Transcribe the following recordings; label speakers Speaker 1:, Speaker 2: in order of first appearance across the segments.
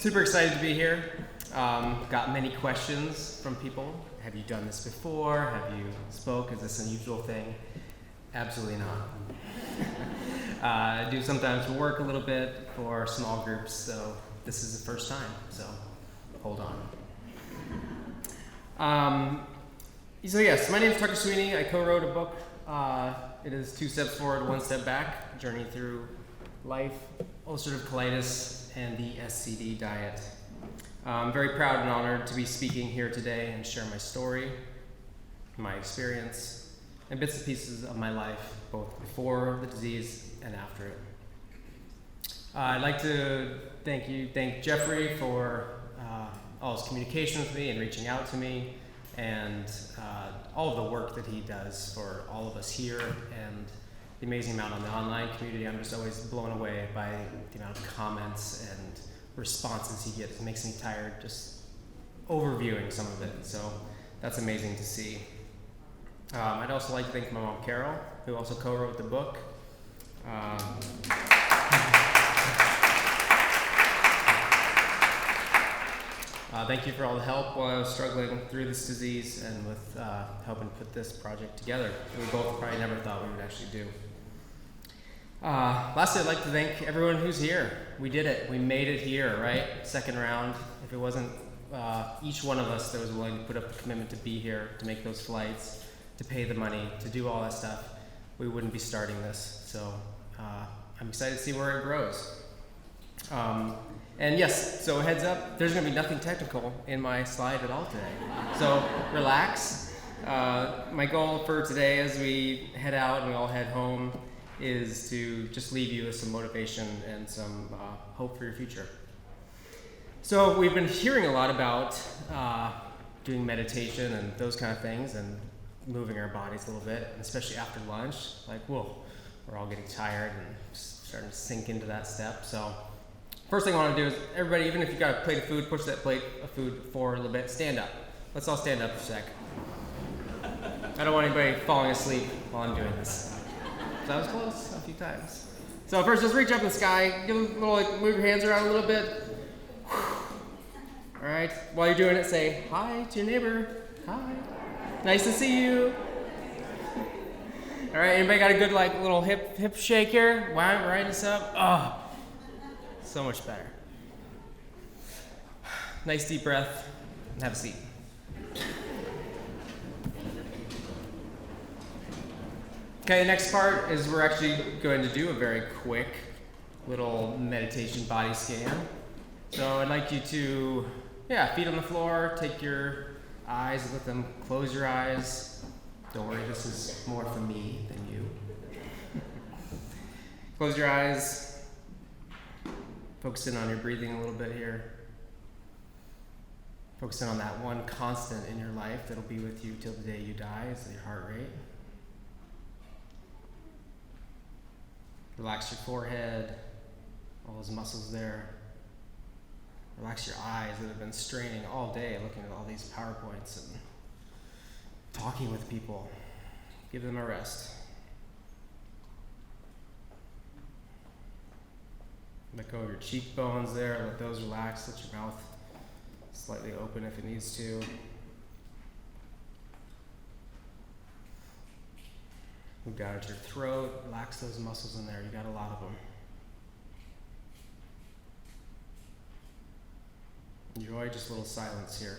Speaker 1: Super excited to be here. Got many questions from people. Have you done this before? Have you spoke? Is this an unusual thing? Absolutely not. I do sometimes for work a little bit, for small groups, so this is the first time, so hold on. So yes, my name is Dr. Sweeney. I co-wrote a book. It is 2 steps forward, 1 step back, journey through life, ulcerative colitis, and the SCD diet. I'm very proud and honored to be speaking here today and share my story, my experience, and bits and pieces of my life, both before the disease and after it. I'd like to thank Jeffrey for all his communication with me and reaching out to me, and all of the work that he does for all of us here, and the amazing amount on the online community. I'm just always blown away by the amount of comments and responses he gets. It makes me tired just overviewing some of it, so that's amazing to see. I'd also like to thank my mom, Carol, who also co-wrote the book. Thank you for all the help while I was struggling through this disease and with helping put this project together. We both probably never thought we would actually do. Lastly, I'd like to thank everyone who's here. We did it. We made it here, right? Second round. If it wasn't each one of us that was willing to put up the commitment to be here, to make those flights, to pay the money, to do all that stuff, we wouldn't be starting this. So I'm excited to see where it grows. And yes, so heads up, there's going to be nothing technical in my slide at all today. So relax. My goal for today as we head out and we all head home is to just leave you with some motivation and some hope for your future. So we've been hearing a lot about doing meditation and those kind of things and moving our bodies a little bit, especially after lunch. Like, whoa, we're all getting tired and starting to sink into that step. So first thing I want to do is, everybody, even if you've got a plate of food, push that plate of food forward a little bit. Stand up. Let's all stand up for a sec. I don't want anybody falling asleep while I'm doing this. So that was close a few times. So first, just reach up in the sky. Give a little, move your hands around a little bit. All right. While you're doing it, say hi to your neighbor. Hi. Nice to see you. All right. Anybody got a good little hip shake here? Right us up. Oh, so much better. Nice deep breath. Have a seat. Okay, the next part is we're actually going to do a very quick little meditation body scan. So I'd like you to, feet on the floor, take your eyes and let them close your eyes. Don't worry, this is more for me than you. Close your eyes. Focus in on your breathing a little bit here. Focus in on that one constant in your life that'll be with you till the day you die, is your heart rate. Relax your forehead, all those muscles there. Relax your eyes that have been straining all day looking at all these PowerPoints and talking with people. Give them a rest. Let go of your cheekbones there, let those relax, let your mouth slightly open if it needs to. Move down to your throat, relax those muscles in there, you got a lot of them. Enjoy just a little silence here.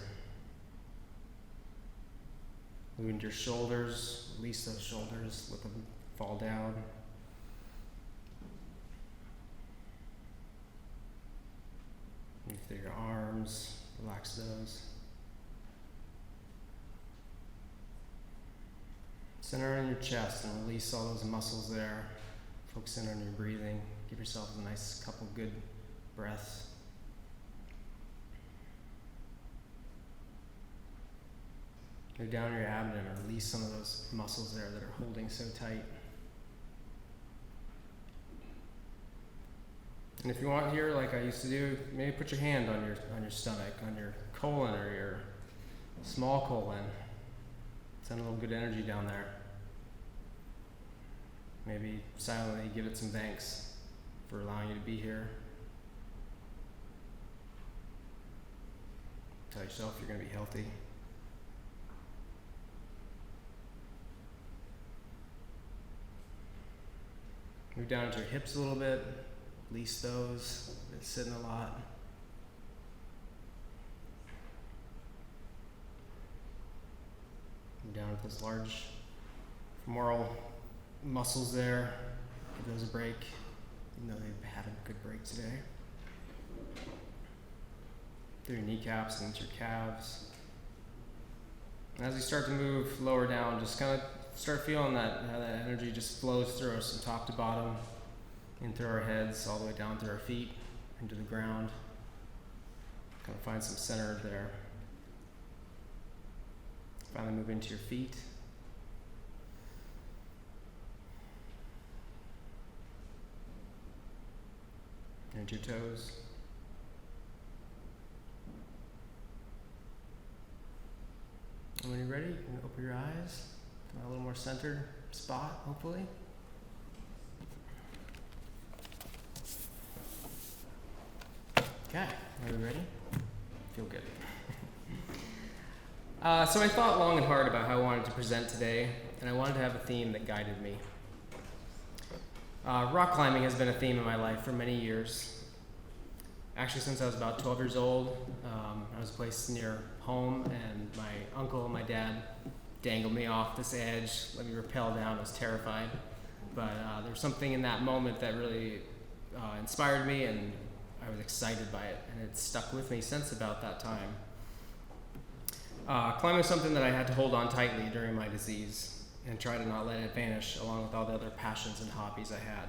Speaker 1: Move into your shoulders, release those shoulders, let them fall down. Move through your arms, relax those. Center in your chest and release all those muscles there. Focus in on your breathing. Give yourself a nice couple good breaths. Go down your abdomen and release some of those muscles there that are holding so tight. And if you want here, like I used to do, maybe put your hand on your stomach, on your colon or your small colon. Send a little good energy down there. Maybe silently give it some thanks for allowing you to be here. Tell yourself you're going to be healthy. Move down into your hips a little bit. Release those. Been sitting a lot. Move down with those large femoral muscles there. Give those a break, even though they've had a good break today. Through your kneecaps and into your calves. And as we start to move lower down, just kind of start feeling that how that energy just flows through us from top to bottom, in through our heads, all the way down through our feet, into the ground. Kind of find some center there. Finally move into your feet. And into your toes. And when you're ready, you can open your eyes. A little more centered spot, hopefully. Okay, are we ready? Feel good. So I thought long and hard about how I wanted to present today, and I wanted to have a theme that guided me. Rock climbing has been a theme in my life for many years. Actually, since I was about 12 years old, I was placed near home, and my uncle and my dad dangled me off this edge, let me rappel down. I was terrified, but there was something in that moment that really inspired me, and I was excited by it, and it's stuck with me since about that time. Climbing was something that I had to hold on tightly during my disease and try to not let it vanish, along with all the other passions and hobbies I had.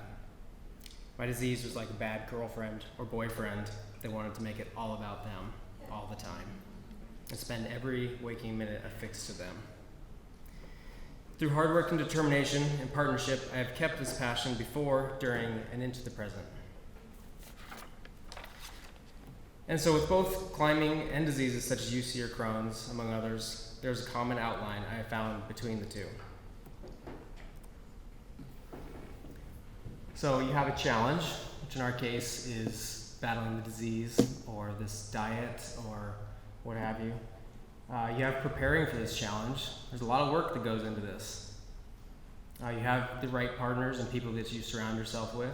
Speaker 1: My disease was like a bad girlfriend or boyfriend that wanted to make it all about them all the time and spend every waking minute affixed to them. Through hard work and determination and partnership, I have kept this passion before, during, and into the present. And so with both climbing and diseases such as UC or Crohn's, among others, there's a common outline I have found between the two. So you have a challenge, which in our case is battling the disease or this diet or what have you. You have preparing for this challenge. There's a lot of work that goes into this. You have the right partners and people that you surround yourself with.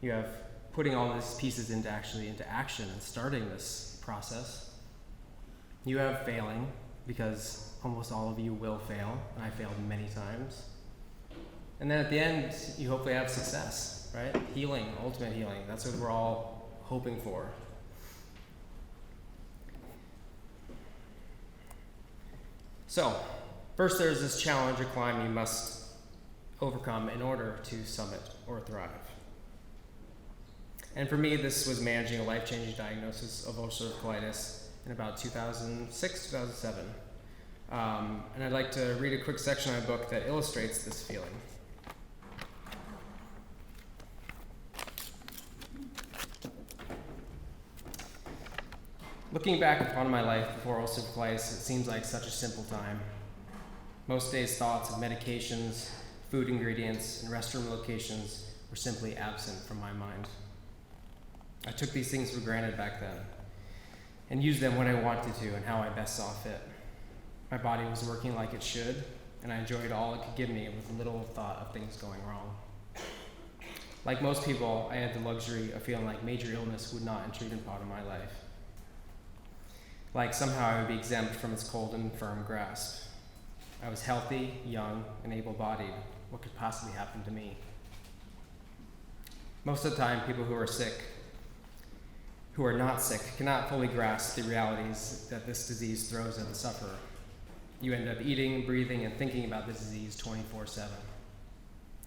Speaker 1: You have putting all these pieces into action and starting this process. You have failing, because almost all of you will fail, and I failed many times. And then at the end, you hopefully have success, right? Healing, ultimate healing. That's what we're all hoping for. So, first there's this challenge or climb you must overcome in order to summit or thrive. And for me, this was managing a life-changing diagnosis of ulcerative colitis in about 2006, 2007. And I'd like to read a quick section of my book that illustrates this feeling. Looking back upon my life before ulcerative colitis, it seems like such a simple time. Most days' thoughts of medications, food ingredients, and restroom locations were simply absent from my mind. I took these things for granted back then and used them when I wanted to and how I best saw fit. My body was working like it should, and I enjoyed all it could give me with little thought of things going wrong. Like most people, I had the luxury of feeling like major illness would not intrude upon my life. Like somehow I would be exempt from its cold and firm grasp. I was healthy, young, and able-bodied. What could possibly happen to me? Most of the time, people who are not sick, cannot fully grasp the realities that this disease throws at the sufferer. You end up eating, breathing, and thinking about the disease 24/7.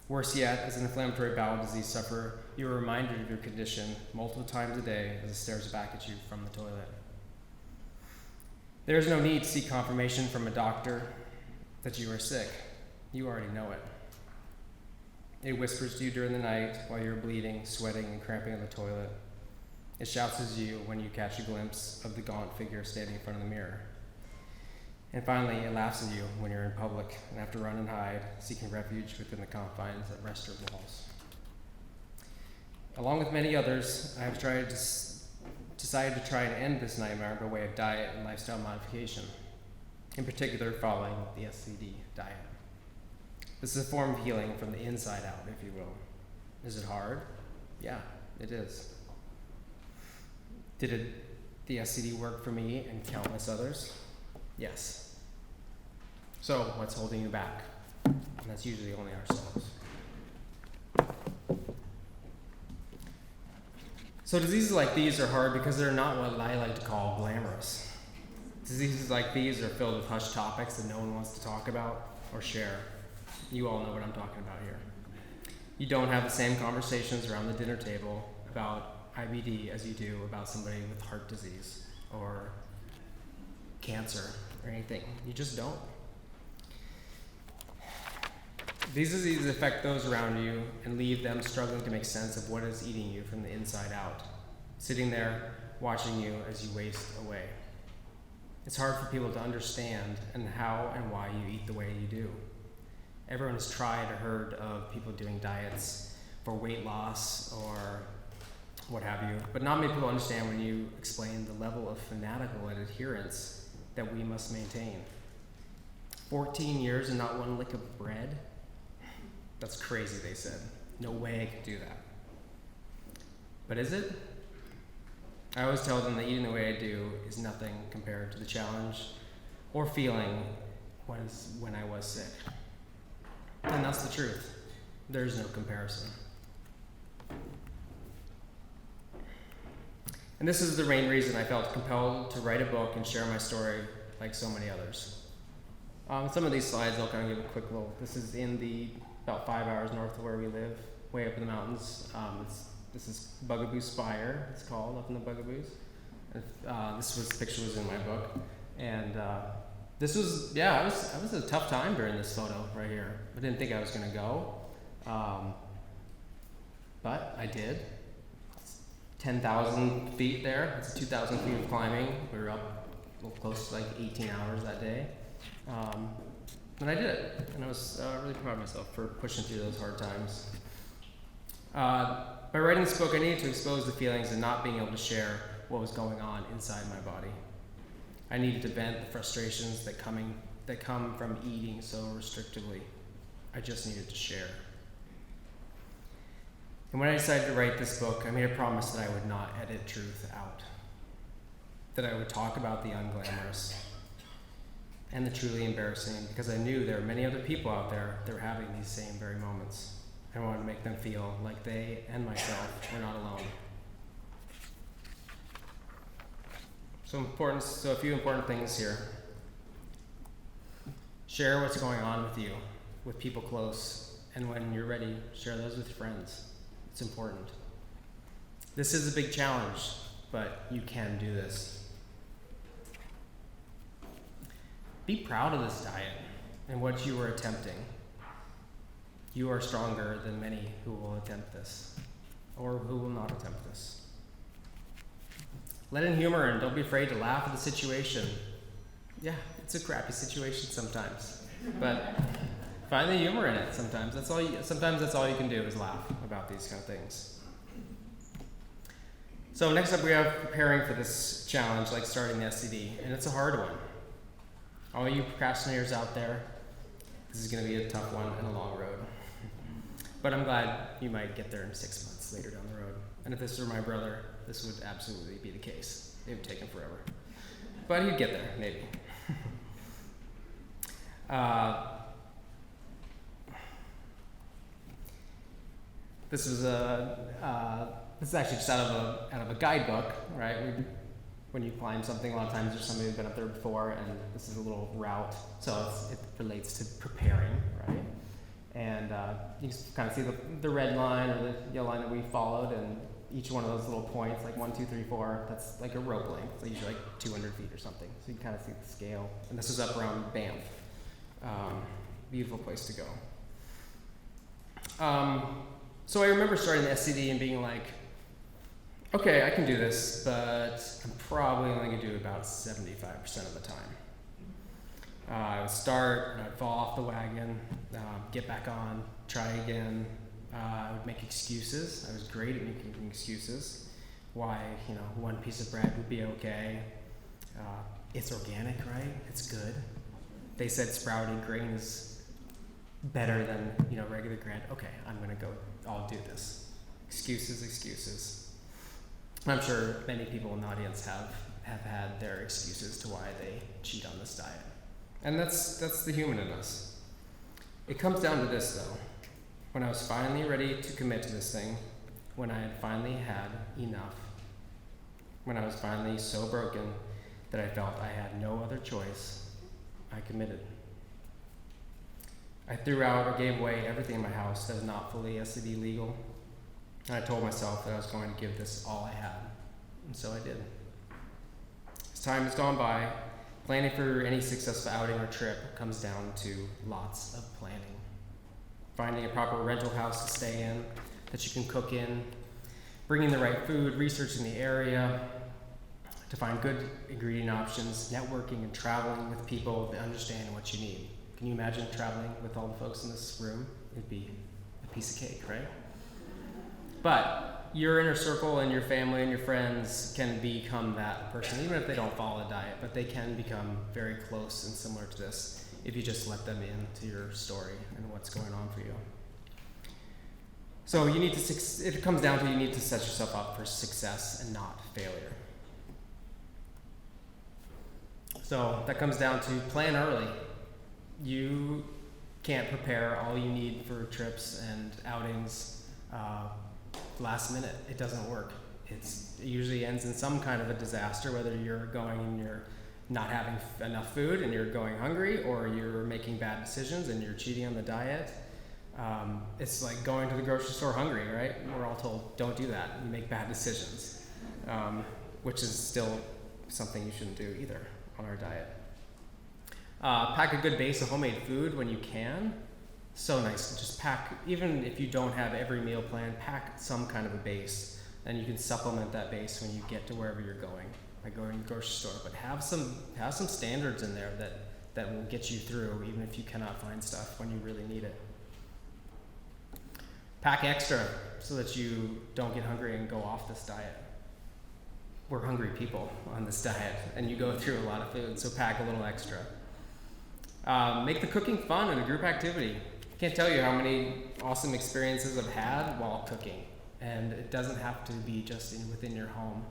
Speaker 1: Worse yet, as an inflammatory bowel disease sufferer, you are reminded of your condition multiple times a day as it stares back at you from the toilet. There is no need to seek confirmation from a doctor that you are sick. You already know it. It whispers to you during the night while you're bleeding, sweating, and cramping on the toilet. It shouts at you when you catch a glimpse of the gaunt figure standing in front of the mirror. And finally, it laughs at you when you're in public and have to run and hide, seeking refuge within the confines of restroom walls. Along with many others, I have tried to decided to try and end this nightmare by way of diet and lifestyle modification, in particular following the SCD diet. This is a form of healing from the inside out, if you will. Is it hard? Yeah, it is. Did the SCD work for me and countless others? Yes. So what's holding you back? And that's usually only ourselves. So diseases like these are hard because they're not what I like to call glamorous. Diseases like these are filled with hushed topics that no one wants to talk about or share. You all know what I'm talking about here. You don't have the same conversations around the dinner table about IBD as you do about somebody with heart disease or cancer or anything. You just don't. These diseases affect those around you and leave them struggling to make sense of what is eating you from the inside out, sitting there watching you as you waste away. It's hard for people to understand and how and why you eat the way you do. Everyone has tried or heard of people doing diets for weight loss or what have you, but not many people understand when you explain the level of fanatical adherence that we must maintain. 14 years and not one lick of bread? That's crazy, they said. No way I could do that. But is it? I always tell them that eating the way I do is nothing compared to the challenge or feeling when I was sick. And that's the truth. There's no comparison. And this is the main reason I felt compelled to write a book and share my story like so many others. Some of these slides I'll kind of give a quick little. This is in the about 5 hours north of where we live, way up in the mountains. This is Bugaboo Spire, it's called, up in the Bugaboos. This picture was in my book. And this was, it was a tough time during this photo right here. I didn't think I was gonna go, but I did. 10,000 feet there, that's 2,000 feet of climbing. We were up close to like 18 hours that day. And I did it, and I was really proud of myself for pushing through those hard times. By writing this book, I needed to expose the feelings and not being able to share what was going on inside my body. I needed to vent the frustrations that come from eating so restrictively. I just needed to share. And when I decided to write this book, I made a promise that I would not edit truth out, that I would talk about the unglamorous and the truly embarrassing, because I knew there were many other people out there that were having these same very moments. I wanted to make them feel like they and myself were not alone. So a few important things here. Share what's going on with you, with people close, and when you're ready, share those with friends. It's important. This is a big challenge, but you can do this. Be proud of this diet and what you are attempting. You are stronger than many who will attempt this, or who will not attempt this. Let in humor and don't be afraid to laugh at the situation. Yeah, it's a crappy situation sometimes, but find the humor in it sometimes. Sometimes that's all you can do is laugh about these kind of things. So next up we have preparing for this challenge, like starting the SCD, and it's a hard one. All you procrastinators out there, this is going to be a tough one and a long road. But I'm glad you might get there in 6 months later down the road. And if this were my brother, this would absolutely be the case. It would take him forever. But he'd get there, maybe. This is actually just out of a guidebook, right? When you climb something, a lot of times there's somebody who's been up there before, and this is a little route, so it relates to preparing, right? And you can kind of see the red line or the yellow line that we followed, and each one of those little points, like 1, 2, 3, 4, that's like a rope length, so usually like 200 feet or something. So you can kind of see the scale. And this is up around Banff. Beautiful place to go. So I remember starting the SCD and being like, okay, I can do this, but I'm probably only going to do it about 75% of the time. I would start, and I'd fall off the wagon, get back on, try again. I would make excuses. I was great at making excuses. why, one piece of bread would be okay. It's organic, right? It's good. They said sprouted grain is better than, regular grain. Okay, I'll do this. Excuses. I'm sure many people in the audience have had their excuses to why they cheat on this diet. And that's the human in us. It comes down to this, though. When I was finally ready to commit to this thing, when I had finally had enough, when I was finally so broken that I felt I had no other choice, I committed. I threw out or gave away everything in my house that was not fully SCD legal. And I told myself that I was going to give this all I had. And so I did. As time has gone by, planning for any successful outing or trip comes down to lots of planning. Finding a proper rental house to stay in, that you can cook in, bringing the right food, researching the area, to find good ingredient options, networking and traveling with people that understand what you need. Can you imagine traveling with all the folks in this room? It'd be a piece of cake, right? But your inner circle and your family and your friends can become that person, even if they don't follow a diet, but they can become very close and similar to this if you just let them into your story and what's going on for you. So it comes down to you need to set yourself up for success and not failure. So that comes down to plan early. You can't prepare all you need for trips and outings last minute. It doesn't work. It usually ends in some kind of a disaster, whether you're going and you're not having enough food and you're going hungry, or you're making bad decisions and you're cheating on the diet. It's like going to the grocery store hungry, right? We're all told, don't do that. You make bad decisions, which is still something you shouldn't do either on our diet. Pack a good base of homemade food when you can. So nice to just pack, even if you don't have every meal planned, pack some kind of a base, and you can supplement that base when you get to wherever you're going, by going to the grocery store. But have some standards in there that will get you through, even if you cannot find stuff when you really need it. Pack extra so that you don't get hungry and go off this diet. We're hungry people on this diet, and you go through a lot of food, so pack a little extra. Make the cooking fun and a group activity. I can't tell you how many awesome experiences I've had while cooking, and it doesn't have to be just within your home.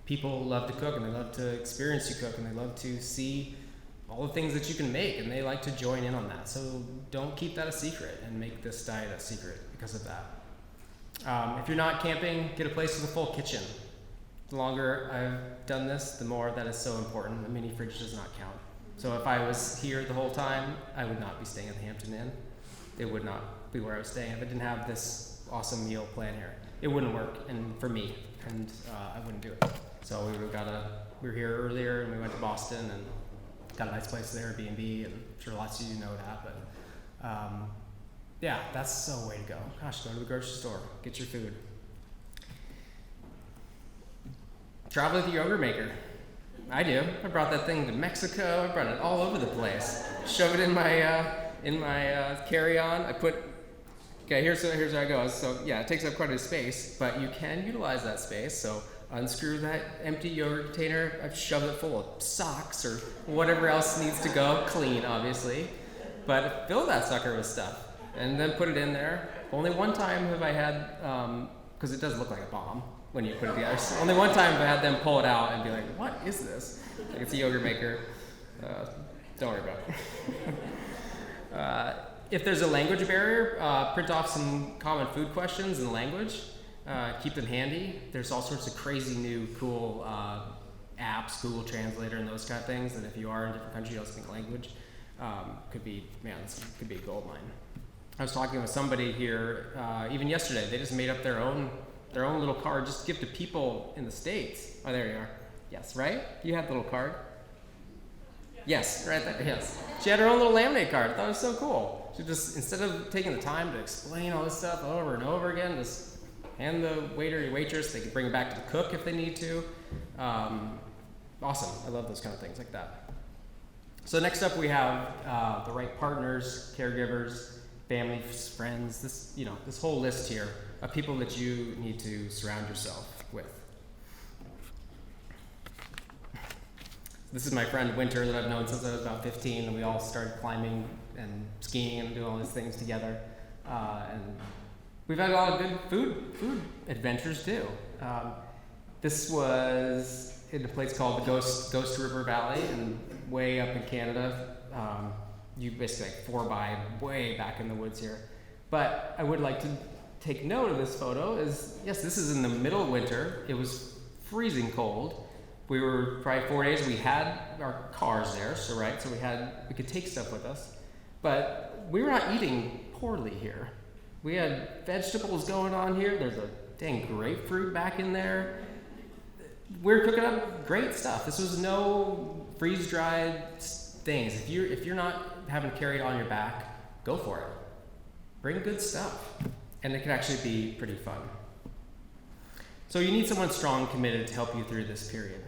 Speaker 1: People love to cook, and they love to experience you cook, and they love to see all the things that you can make, and they like to join in on that. So don't keep that a secret and make this diet a secret because of that. If you're not camping, get a place with a full kitchen. The longer I've done this, the more that is so important. The mini fridge does not count. So if I was here the whole time, I would not be staying at the Hampton Inn. It would not be where I was staying if I didn't have this awesome meal plan here. It wouldn't work, and for me, and I wouldn't do it. So we were here earlier, and we went to Boston and got a nice place there, Airbnb, and I'm sure lots of you know that. But yeah, that's the way to go. Gosh, go to the grocery store, get your food. Travel with your yogurt maker. I do. I brought that thing to Mexico. I brought it all over the place. Shove it in my carry-on. Here's how it goes. So yeah, it takes up quite a space, but you can utilize that space. So unscrew that empty yogurt container. I've shoved it full of socks or whatever else needs to go. Clean, obviously. But fill that sucker with stuff and then put it in there. Only one time have I had, because it does look like a bomb when you put it together. So only one time have I had them pull it out and be like, what is this? Like, it's a yogurt maker. Don't worry about it. If there's a language barrier, print off some common food questions in language. Keep them handy. There's all sorts of crazy new cool apps, Google Translator and those kind of things, that if you are in a different country, you don't speak language, could be a gold mine. I was talking with somebody here even yesterday. They just made up their own little card just to give to people in the States. Oh, there you are. Yes, right? You had the little card? Yes, right there, yes. She had her own little laminate card. I thought it was so cool. She just, instead of taking the time to explain all this stuff over and over again, just hand the waiter or waitress, they could bring it back to the cook if they need to. Awesome, I love those kind of things like that. So next up we have the right partners, caregivers, family, friends, this whole list here of people that you need to surround yourself with. This is my friend Winter that I've known since I was about 15, and we all started climbing and skiing and doing all these things together. And we've had a lot of good food adventures too. This was in a place called the Ghost River Valley, and way up in Canada. You basically like 4x way back in the woods here. But I would like to take note of this photo is, yes, this is in the middle of winter. It was freezing cold. We were probably 4 days. We had our cars there, so we could take stuff with us. But we were not eating poorly here. We had vegetables going on here. There's a dang grapefruit back in there. We're cooking up great stuff. This was no freeze-dried things. If you're not having to carry it on your back, go for it. Bring good stuff. And it can actually be pretty fun. So you need someone strong and committed to help you through this period.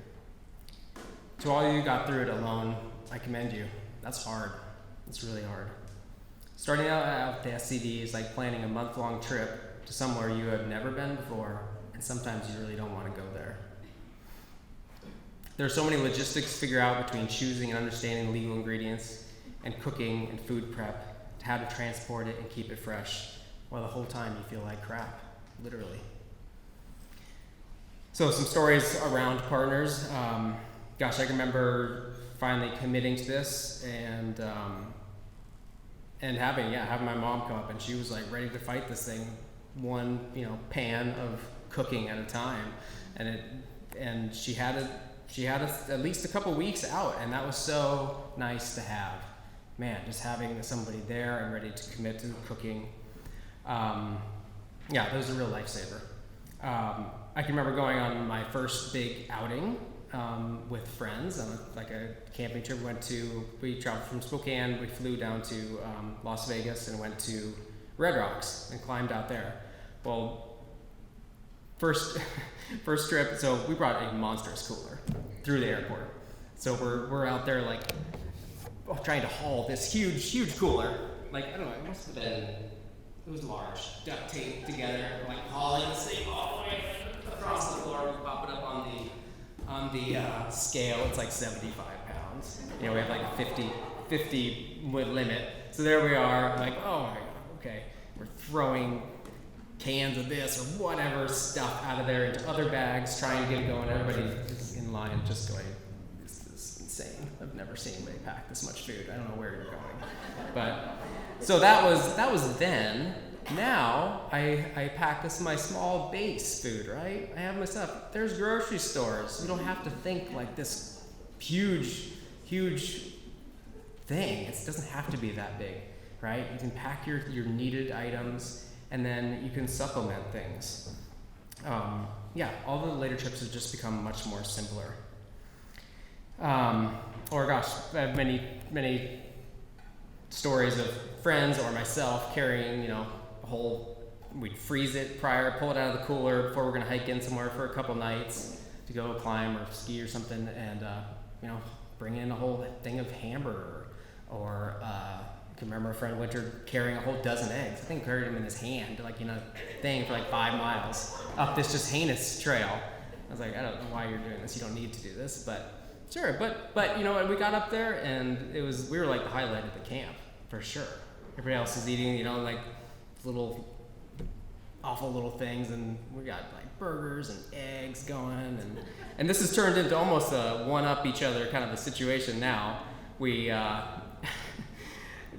Speaker 1: To all of you who got through it alone, I commend you. That's hard. It's really hard. Starting out with the SCD is like planning a month-long trip to somewhere you have never been before, and sometimes you really don't want to go there. There are so many logistics to figure out between choosing and understanding legal ingredients and cooking and food prep to how to transport it and keep it fresh, while the whole time you feel like crap, literally. So some stories around partners. I can remember finally committing to this and having my mom come up, and she was like ready to fight this thing, one pan of cooking at a time, and she had us at least a couple weeks out, and that was so nice to have. Man, just having somebody there and ready to commit to cooking. That was a real lifesaver. I can remember going on my first big outing with friends on a camping trip. We traveled from Spokane, we flew down to Las Vegas and went to Red Rocks and climbed out there. Well, first trip, so we brought a monstrous cooler through the airport. So we're out there trying to haul this huge cooler. I don't know, it must have been, it was large, duct taped together, hauling this thing all the way across the floor. We pop it up on the scale. It's like 75 pounds. We have like a 50 limit. So there we are, oh my God, okay. We're throwing cans of this or whatever stuff out of there into other bags, trying to get it going. Everybody is in line just going, this is insane. I've never seen anybody pack this much food. I don't know where you're going. But so that was then. Now I pack this my small base food, right? I have my stuff. There's grocery stores. You don't have to think like this huge thing. It doesn't have to be that big, right? You can pack your needed items, and then you can supplement things. All the later trips have just become much more simpler. I have many stories of friends or myself carrying, we'd freeze it prior, pull it out of the cooler before we're gonna hike in somewhere for a couple nights to go climb or ski or something, and bring in a whole thing of hamburger, or I can remember a friend Winter carrying a whole dozen eggs. I think he carried them in his hand, thing for 5 miles up this just heinous trail. I was like, I don't know why you're doing this. You don't need to do this, but sure. But we got up there, and we were the highlight of the camp for sure. Everybody else is eating, little awful little things, and we got burgers and eggs going, and this has turned into almost a one-up each other kind of a situation now. We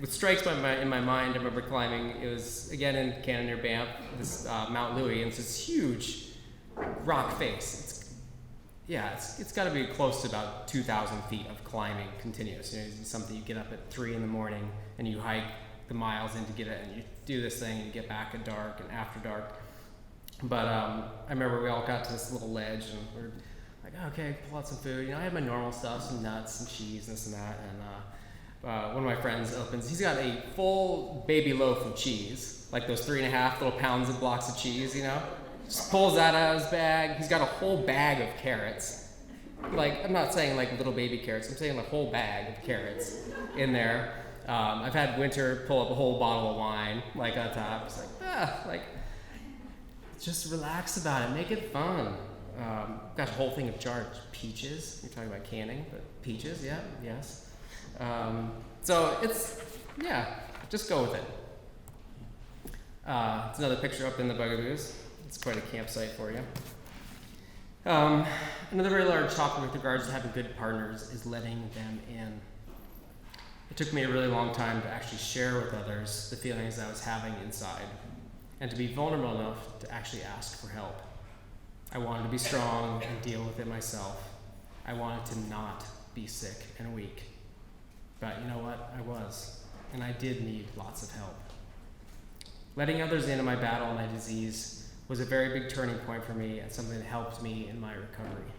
Speaker 1: what strikes in my mind, I remember climbing, it was again in Canada near Banff, this Mount Louis, and it's this huge rock face. It's got to be close to about 2,000 feet of climbing continuous. It's something you get up at 3 in the morning and you hike the miles in to get it, and you do this thing and you get back at dark and after dark. But I remember we all got to this little ledge, and we're like, okay, pull out some food. I had my normal stuff, some nuts and cheese and this and that, and one of my friends opens, he's got a full baby loaf of cheese, those 3.5 little pounds of blocks of cheese, just pulls that out of his bag. He's got a whole bag of carrots. I'm not saying little baby carrots, I'm saying a whole bag of carrots in there. I've had Winter pull up a whole bottle of wine, on top. It's just relax about it, make it fun. Got a whole thing of jarred peaches. You're talking about canning, but peaches, yeah, yes. So it's, yeah, just go with it. It's another picture up in the Bugaboos. It's quite a campsite for you. Another very large topic with regards to having good partners is letting them in. It took me a really long time to actually share with others the feelings I was having inside and to be vulnerable enough to actually ask for help. I wanted to be strong and deal with it myself. I wanted to not be sick and weak. But you know what? I was. And I did need lots of help. Letting others into my battle and my disease was a very big turning point for me and something that helped me in my recovery.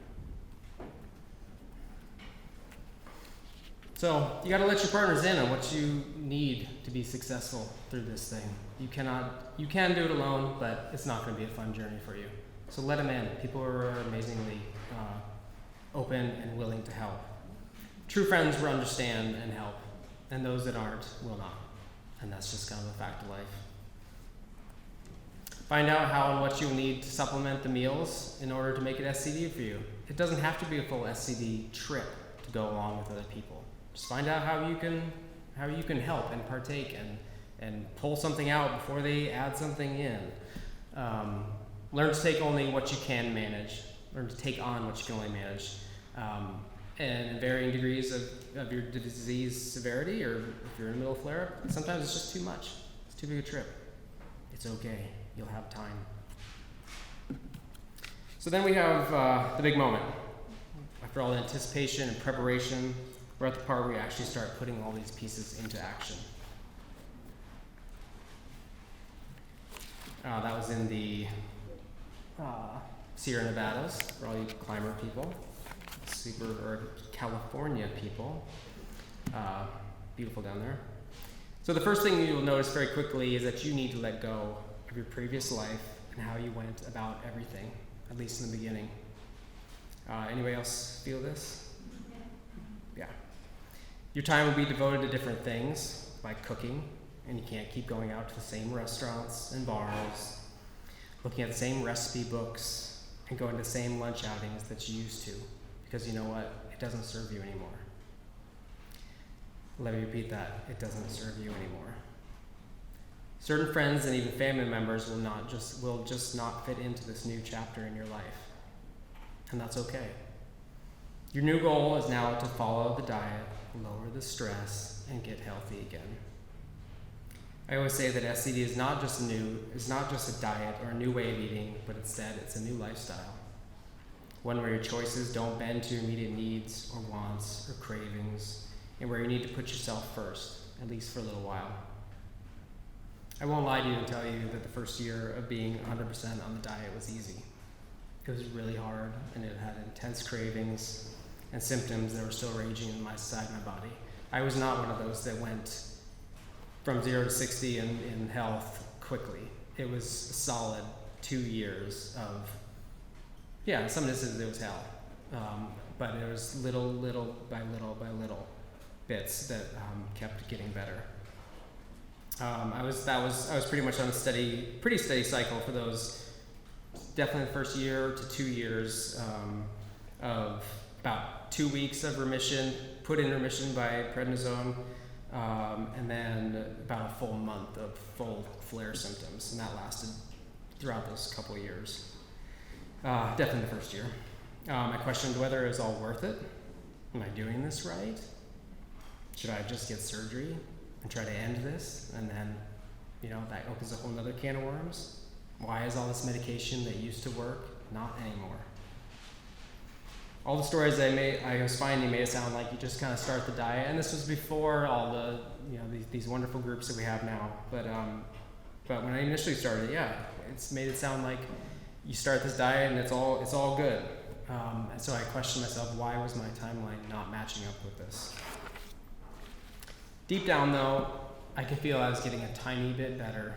Speaker 1: So you got to let your partners in on what you need to be successful through this thing. You can do it alone, but it's not going to be a fun journey for you. So let them in. People are amazingly open and willing to help. True friends will understand and help, and those that aren't will not. And that's just kind of a fact of life. Find out how and what you'll need to supplement the meals in order to make it SCD for you. It doesn't have to be a full SCD trip to go along with other people. Just find out how you can help and partake and pull something out before they add something in. Learn to take only what you can manage. Learn to take on what you can only manage. And in varying degrees of your disease severity, or if you're in the middle of flare-up, sometimes it's just too much. It's too big a trip. It's okay. You'll have time. So then we have the big moment. After all the anticipation and preparation, we're at the part where we actually start putting all these pieces into action. That was in the Sierra Nevadas, for all you climber people, or California people. Beautiful down there. So the first thing you'll notice very quickly is that you need to let go of your previous life and how you went about everything, at least in the beginning. Anybody else feel this? Yeah. Your time will be devoted to different things, like cooking, and you can't keep going out to the same restaurants and bars, looking at the same recipe books, and going to the same lunch outings that you used to, because you know what? It doesn't serve you anymore. Let me repeat that. It doesn't serve you anymore. Certain friends and even family members will just not fit into this new chapter in your life. And that's okay. Your new goal is now to follow the diet, lower the stress, and get healthy again. I always say that SCD is not just a diet or a new way of eating, but instead it's a new lifestyle. One where your choices don't bend to your immediate needs or wants or cravings, and where you need to put yourself first, at least for a little while. I won't lie to you and tell you that the first year of being 100% on the diet was easy. It was really hard, and it had intense cravings and symptoms that were still raging inside my body. I was not one of those that went from 0 to 60 in health quickly. It was a solid 2 years of, in some instances it was hell. But it was little by little bits that kept getting better. I was pretty much on a pretty steady cycle for those, definitely the first year to 2 years of about 2 weeks of remission, put in remission by prednisone, and then about a full month of full flare symptoms, and that lasted throughout those couple of years. Definitely the first year. I questioned whether it was all worth it. Am I doing this right? Should I just get surgery and try to end this? And then, that opens a whole nother can of worms. Why is all this medication that used to work not anymore? All the stories I was finding made it sound like you just kind of start the diet, and this was before all the, these wonderful groups that we have now. But when I initially started, it's made it sound like you start this diet and it's all good. And so I questioned myself, why was my timeline not matching up with this? Deep down, though, I could feel I was getting a tiny bit better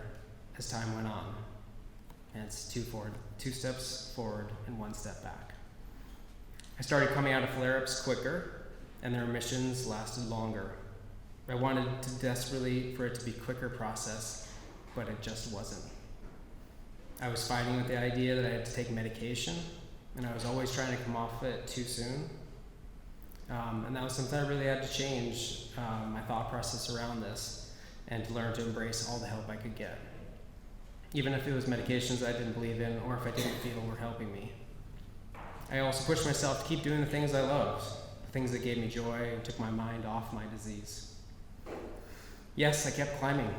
Speaker 1: as time went on. And it's 2 steps forward and 1 step back. I started coming out of flare-ups quicker, and the remissions lasted longer. I wanted desperately for it to be a quicker process, but it just wasn't. I was fighting with the idea that I had to take medication and I was always trying to come off it too soon. And that was something I really had to change my thought process around this and to learn to embrace all the help I could get. Even if it was medications I didn't believe in or if I didn't feel were helping me. I also pushed myself to keep doing the things I loved, the things that gave me joy and took my mind off my disease. Yes, I kept climbing.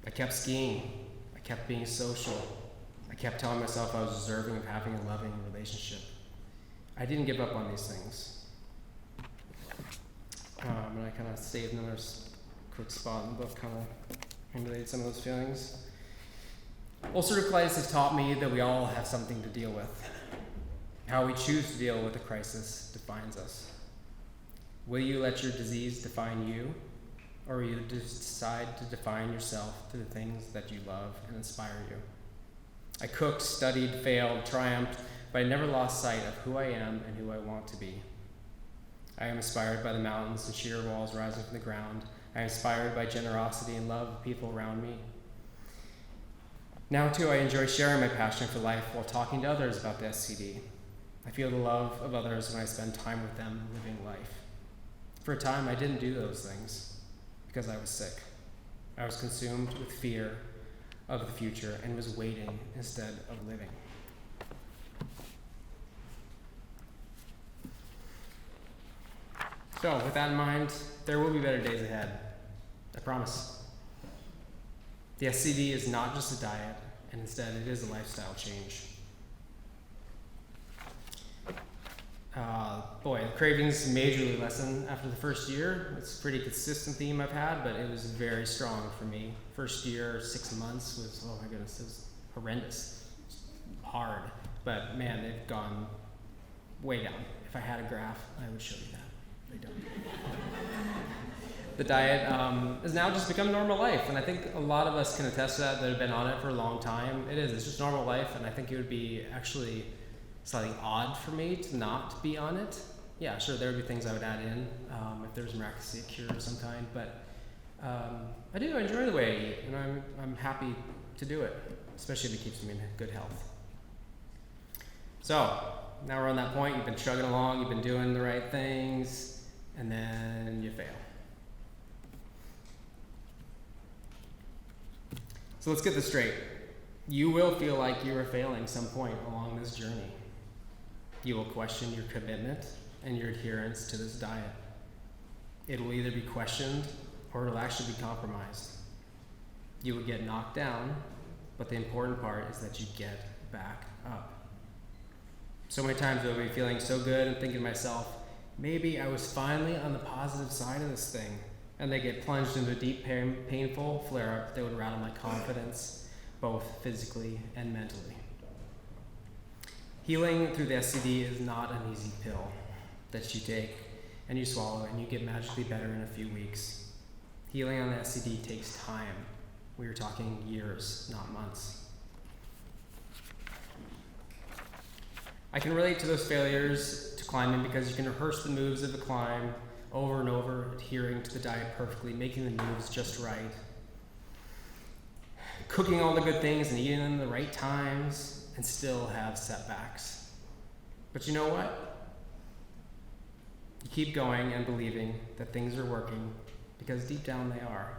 Speaker 1: I kept skiing. I kept being social. I kept telling myself I was deserving of having a loving relationship. I didn't give up on these things. And I kind of saved another quick spot in the book, kind of emulated some of those feelings. Ulcerative colitis has taught me that we all have something to deal with. How we choose to deal with a crisis defines us. Will you let your disease define you, or will you decide to define yourself through the things that you love and inspire you? I cooked, studied, failed, triumphed, but I never lost sight of who I am and who I want to be. I am inspired by the mountains and sheer walls rising from the ground. I am inspired by generosity and love of people around me. Now, too, I enjoy sharing my passion for life while talking to others about the SCD. I feel the love of others when I spend time with them living life. For a time, I didn't do those things because I was sick. I was consumed with fear of the future and was waiting instead of living. So, with that in mind, there will be better days ahead. I promise. The SCD is not just a diet, and instead it is a lifestyle change. The cravings majorly lessened after the first year. It's a pretty consistent theme I've had, but it was very strong for me. First year, 6 months was, oh my goodness, it was horrendous. It was hard, but man, they've gone way down. If I had a graph, I would show you that. They don't. The diet has now just become normal life, and I think a lot of us can attest to that have been on it for a long time. It's just normal life, and I think it would be actually slightly odd for me to not be on it. Yeah, sure, there would be things I would add in if there was miraculously a cure of some kind, but I enjoy the way I eat, and I'm happy to do it, especially if it keeps me in good health. So, now we're on that point, you've been chugging along, you've been doing the right things, and then you fail. So let's get this straight. You will feel like you are failing some point along this journey. You will question your commitment and your adherence to this diet. It will either be questioned or it will actually be compromised. You will get knocked down, but the important part is that you get back up. So many times I'll be feeling so good and thinking to myself, maybe I was finally on the positive side of this thing. And they get plunged into a deep, painful flare-up that would rattle my confidence, both physically and mentally. Healing through the SCD is not an easy pill that you take and you swallow and you get magically better in a few weeks. Healing on the SCD takes time. We are talking years, not months. I can relate to those failures to climbing because you can rehearse the moves of the climb over and over, adhering to the diet perfectly, making the moves just right, cooking all the good things and eating them at the right times, and still have setbacks. But you know what? You keep going and believing that things are working because deep down they are.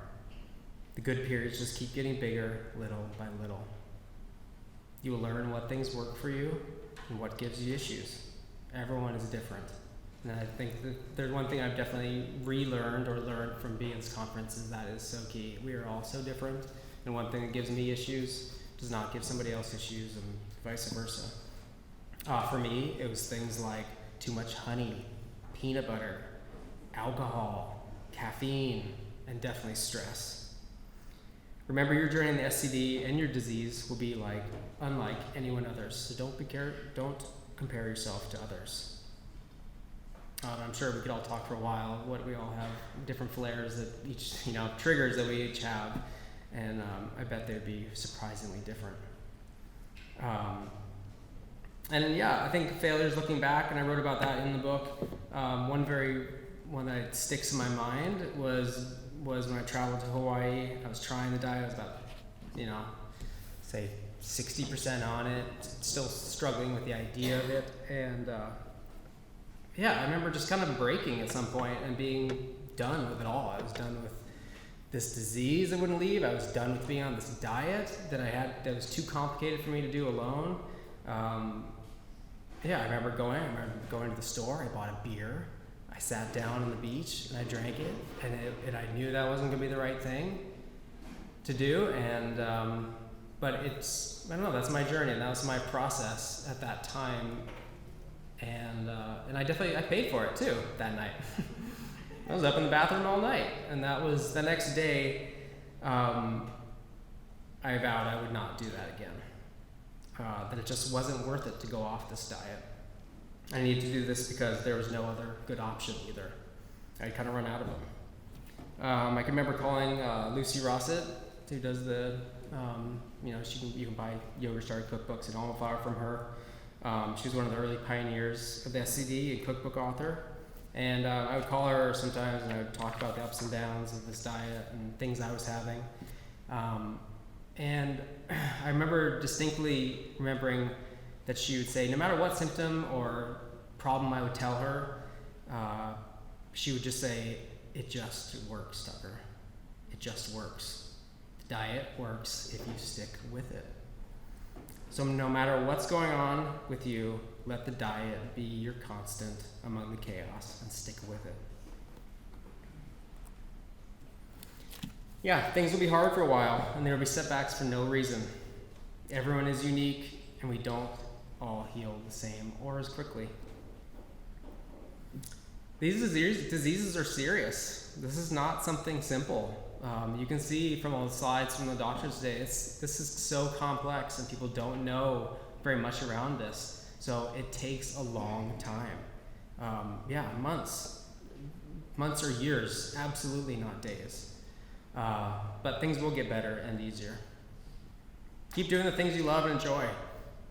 Speaker 1: The good periods just keep getting bigger little by little. You will learn what things work for you and what gives you issues. Everyone is different. And I think that there's one thing I've definitely relearned or learned from being at this conference is that is so key. We are all so different, and one thing that gives me issues does not give somebody else issues, and vice versa. For me, it was things like too much honey, peanut butter, alcohol, caffeine, and definitely stress. Remember, your journey in the SCD and your disease will be unlike anyone others, so don't compare yourself to others. I'm sure we could all talk for a while. We all have different flares that each, triggers that we each have, and I bet they'd be surprisingly different. I think failures looking back, and I wrote about that in the book. One that sticks in my mind was when I traveled to Hawaii. I was trying the diet. I was about, say 60% on it, still struggling with the idea of it. And I remember just kind of breaking at some point and being done with it all. I was done with this disease that wouldn't leave. I was done with being on this diet that was too complicated for me to do alone. I remember going to the store. I bought a beer. I sat down on the beach and I drank it, and I knew that wasn't going to be the right thing to do. And but I don't know. That's my journey, and that was my process at that time. And I paid for it too that night. I was up in the bathroom all night, and that was the next day. I vowed I would not do that again. That it just wasn't worth it to go off this diet. I needed to do this because there was no other good option either. I'd kind of run out of them. I can remember calling Lucy Rossett, who does the, you can buy Yoga Starter cookbooks and Alma Flower from her. She was one of the early pioneers of the SCD and cookbook author. And I would call her sometimes and I would talk about the ups and downs of this diet and things I was having. And I remember distinctly remembering that she would say, no matter what symptom or problem I would tell her, she would just say, it just works, Tucker. It just works. The diet works if you stick with it. So no matter what's going on with you, let the diet be your constant among the chaos and stick with it. Yeah, things will be hard for a while, and there will be setbacks for no reason. Everyone is unique, and we don't all heal the same or as quickly. These diseases are serious. This is not something simple. You can see from all the slides from the doctors today, this is so complex, and people don't know very much around this. So it takes a long time. Months or years, absolutely not days. But things will get better and easier. Keep doing the things you love and enjoy.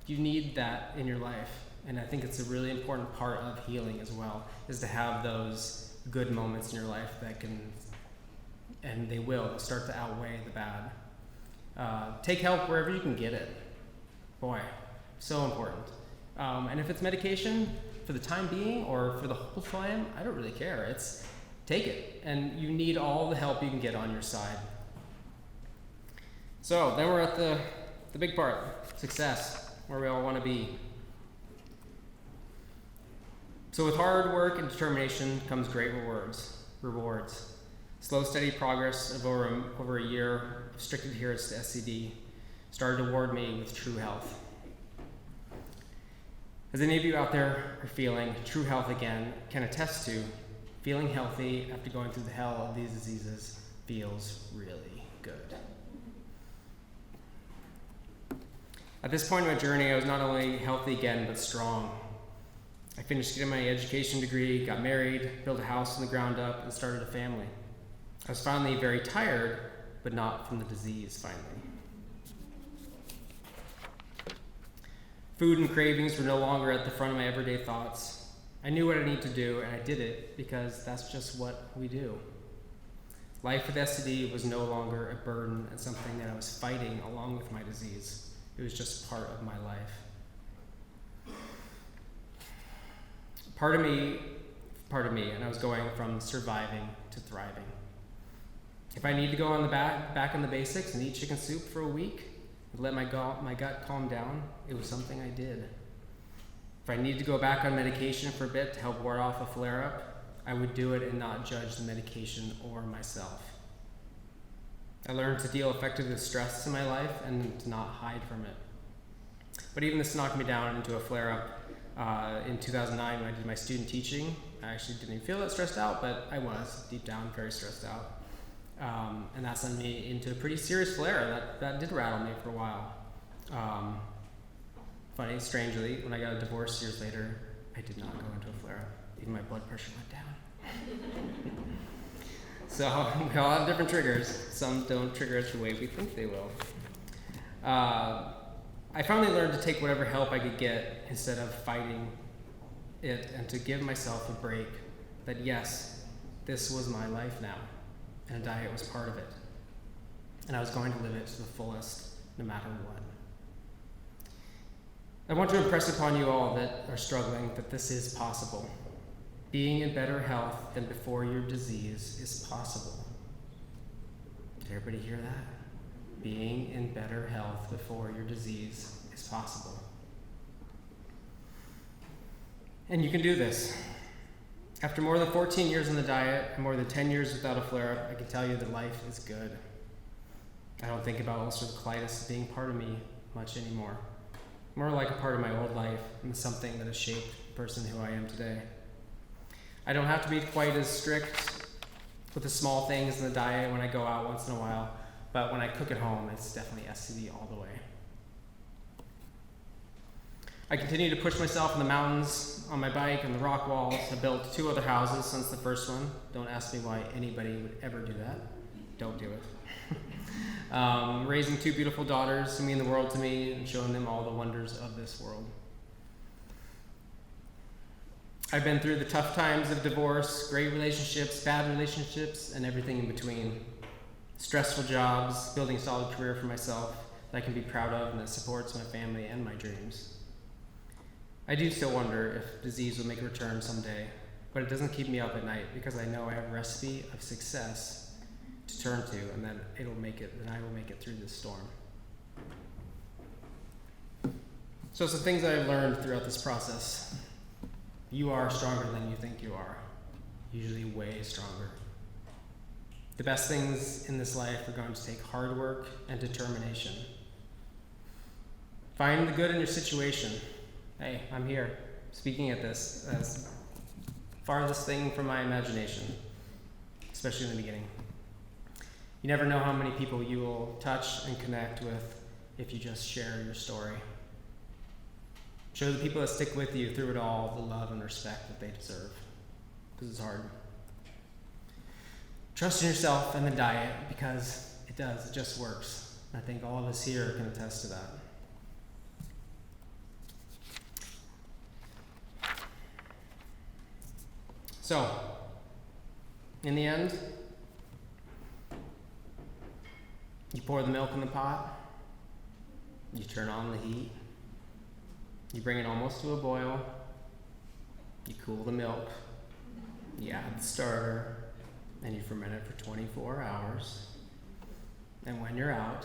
Speaker 1: You need that in your life. And I think it's a really important part of healing as well, is to have those good moments in your life that can, and they will, start to outweigh the bad. Take help wherever you can get it. Boy, so important. And if it's medication for the time being or for the whole time, I don't really care. Take it, and you need all the help you can get on your side. So then we're at the big part, success, where we all want to be. So with hard work and determination comes great rewards. Slow, steady progress of over a year of strict adherence to SCD started to reward me with true health. As any of you out there are feeling true health again, can attest to, feeling healthy after going through the hell of these diseases feels really good. At this point in my journey, I was not only healthy again, but strong. I finished getting my education degree, got married, built a house from the ground up, and started a family. I was finally very tired, but not from the disease, finally. Food and cravings were no longer at the front of my everyday thoughts. I knew what I needed to do, and I did it because that's just what we do. Life with SCD was no longer a burden and something that I was fighting along with my disease. It was just part of my life. Part of me, and I was going from surviving to thriving. If I need to go back on the basics and eat chicken soup for a week and let my gut calm down, it was something I did. If I need to go back on medication for a bit to help ward off a flare-up, I would do it and not judge the medication or myself. I learned to deal effectively with stress in my life and to not hide from it. But even this knocked me down into a flare-up in 2009 when I did my student teaching. I actually didn't even feel that stressed out, but I was deep down very stressed out. And that sent me into a pretty serious flare that did rattle me for a while. Funny, strangely, when I got a divorce years later, I did not go into a flare-up. Even my blood pressure went down. So we all have different triggers. Some don't trigger us the way we think they will. I finally learned to take whatever help I could get instead of fighting it, and to give myself a break that yes, this was my life now, and a diet was part of it. And I was going to live it to the fullest no matter what. I want to impress upon you all that are struggling that this is possible. Being in better health than before your disease is possible. Did everybody hear that? Being in better health before your disease is possible. And you can do this. After more than 14 years on the diet and more than 10 years without a flare-up, I can tell you that life is good. I don't think about ulcerative colitis as being part of me much anymore. More like a part of my old life and something that has shaped the person who I am today. I don't have to be quite as strict with the small things in the diet when I go out once in a while, but when I cook at home, it's definitely SCD all the way. I continue to push myself in the mountains, on my bike, on the rock walls. I built 2 other houses since the first one. Don't ask me why anybody would ever do that. Don't do it. Raising 2 beautiful daughters who mean the world to me and showing them all the wonders of this world. I've been through the tough times of divorce, great relationships, bad relationships, and everything in between. Stressful jobs, building a solid career for myself that I can be proud of and that supports my family and my dreams. I do still wonder if disease will make a return someday, but it doesn't keep me up at night because I know I have a recipe of success to turn to, and then I will make it through this storm. So some things that I've learned throughout this process. You are stronger than you think you are, usually way stronger. The best things in this life are going to take hard work and determination. Find the good in your situation. Hey, I'm here, speaking at this as farthest thing from my imagination, especially in the beginning. You never know how many people you will touch and connect with if you just share your story. Show the people that stick with you through it all the love and respect that they deserve, because it's hard. Trust in yourself and the diet, because it does, it just works. I think all of us here can attest to that. So, in the end, you pour the milk in the pot, you turn on the heat, you bring it almost to a boil, you cool the milk, you add the starter, and you ferment it for 24 hours. And when you're out,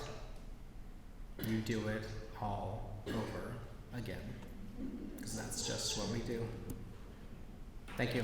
Speaker 1: you do it all over again, because that's just what we do. Thank you.